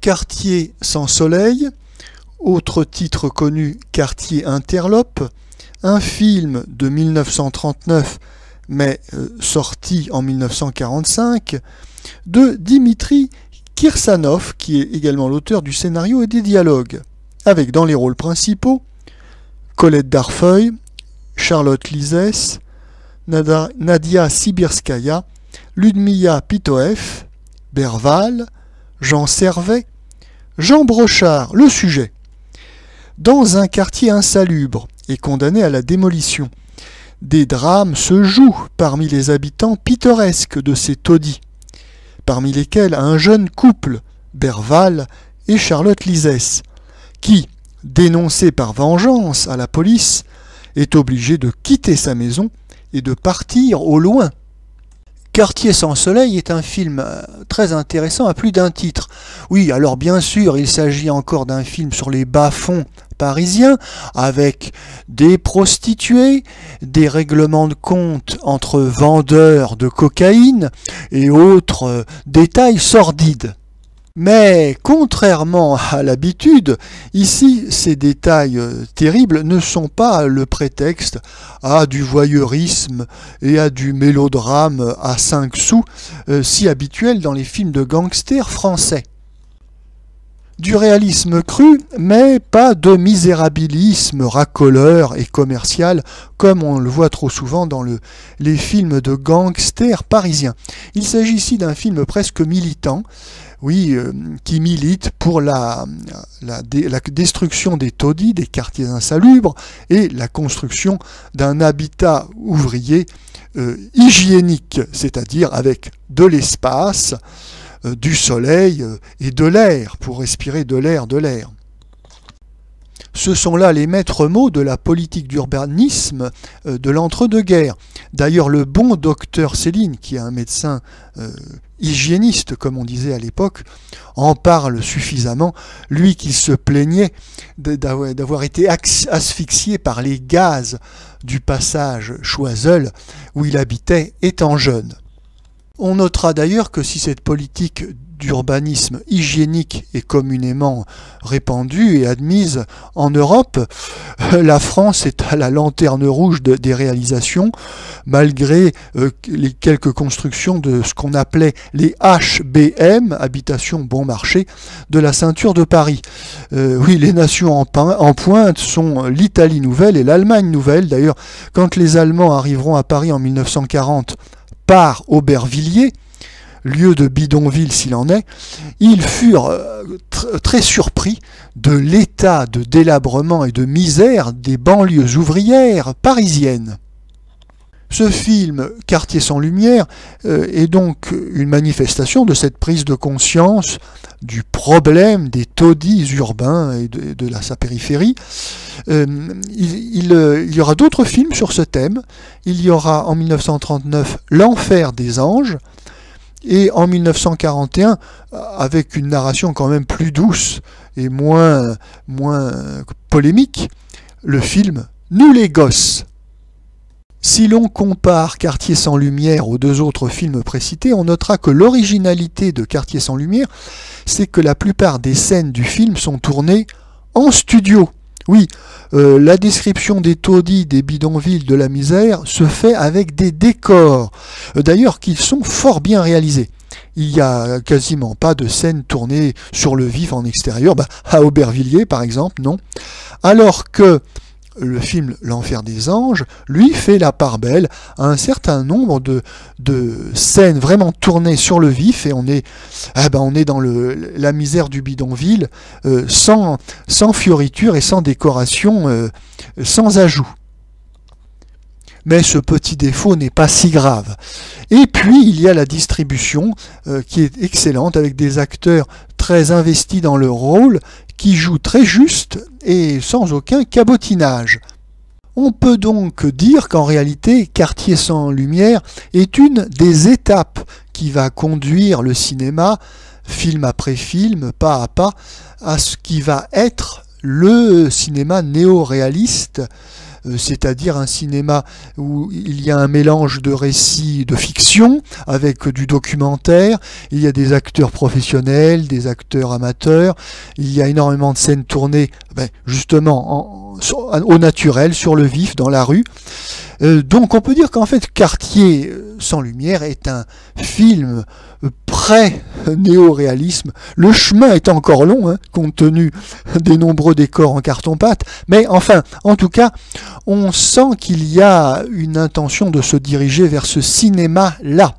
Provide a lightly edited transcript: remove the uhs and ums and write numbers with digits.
Quartier sans soleil, autre titre connu Quartier interlope, un film de 1939 mais sorti en 1945 de Dimitri Kirsanov qui est également l'auteur du scénario et des dialogues, avec dans les rôles principaux Colette Darfeuille, Charlotte Lizès, Nadia Sibirskaya, Ludmilla Pitoev, Berval, Jean Servet, Jean Brochard. Le sujet: dans un quartier insalubre et condamné à la démolition, des drames se jouent parmi les habitants pittoresques de ces taudis, parmi lesquels un jeune couple, Berval et Charlotte Lizès, qui, dénoncé par vengeance à la police, est obligé de quitter sa maison et de partir au loin. Quartier sans soleil est un film très intéressant à plus d'un titre. Oui, alors bien sûr, il s'agit encore d'un film sur les bas-fonds parisiens, avec des prostituées, des règlements de compte entre vendeurs de cocaïne et autres détails sordides. Mais contrairement à l'habitude, ici, ces détails terribles ne sont pas le prétexte à du voyeurisme et à du mélodrame à 5 sous, si habituel dans les films de gangsters français. Du réalisme cru, mais pas de misérabilisme racoleur et commercial, comme on le voit trop souvent dans les films de gangsters parisiens. Il s'agit ici d'un film presque militant, oui, qui milite pour la destruction des taudis, des quartiers insalubres, et la construction d'un habitat ouvrier hygiénique, c'est-à-dire avec de l'espace, du soleil et de l'air, pour respirer de l'air. Ce sont là les maîtres mots de la politique d'urbanisme de l'entre-deux-guerres. D'ailleurs, le bon docteur Céline, qui est un médecin hygiéniste, comme on disait à l'époque, en parle suffisamment, lui qui se plaignait d'avoir été asphyxié par les gaz du passage Choiseul, où il habitait étant jeune. On notera d'ailleurs que si cette politique d'urbanisme hygiénique est communément répandue et admise en Europe, la France est à la lanterne rouge des réalisations, malgré les quelques constructions de ce qu'on appelait les HBM, Habitation Bon Marché, de la ceinture de Paris. Oui, les nations en pointe sont l'Italie nouvelle et l'Allemagne nouvelle. D'ailleurs, quand les Allemands arriveront à Paris en 1940, par Aubervilliers, lieu de bidonville s'il en est, ils furent très surpris de l'état de délabrement et de misère des banlieues ouvrières parisiennes. Ce film, Quartier sans lumière, est donc une manifestation de cette prise de conscience du problème des taudis urbains et de sa périphérie. Il y aura d'autres films sur ce thème. Il y aura en 1939 L'Enfer des anges, et en 1941, avec une narration quand même plus douce et moins polémique, le film Nous les gosses. Si l'on compare Quartier sans lumière aux deux autres films précités, on notera que l'originalité de Quartier sans lumière, c'est que la plupart des scènes du film sont tournées en studio. Oui, la description des taudis, des bidonvilles, de la misère se fait avec des décors, d'ailleurs qui sont fort bien réalisés. Il n'y a quasiment pas de scènes tournées sur le vif en extérieur, à Aubervilliers par exemple, non. Alors que le film L'Enfer des anges, lui, fait la part belle à un certain nombre de scènes vraiment tournées sur le vif, et on est dans la misère du bidonville, sans fioriture et sans décoration, sans ajout. Mais ce petit défaut n'est pas si grave. Et puis, il y a la distribution qui est excellente, avec des acteurs très investis dans leur rôle, qui jouent très juste et sans aucun cabotinage. On peut donc dire qu'en réalité, Quartier sans lumière est une des étapes qui va conduire le cinéma, film après film, pas à pas, à ce qui va être le cinéma néo-réaliste c'est-à-dire un cinéma où il y a un mélange de récits de fiction avec du documentaire, il y a des acteurs professionnels, des acteurs amateurs, il y a énormément de scènes tournées justement au naturel, sur le vif, dans la rue. Donc on peut dire qu'en fait Quartier sans lumière est un film pré-néo-réalisme. Le chemin est encore long, compte tenu des nombreux décors en carton-pâte, mais enfin, en tout cas, on sent qu'il y a une intention de se diriger vers ce cinéma-là.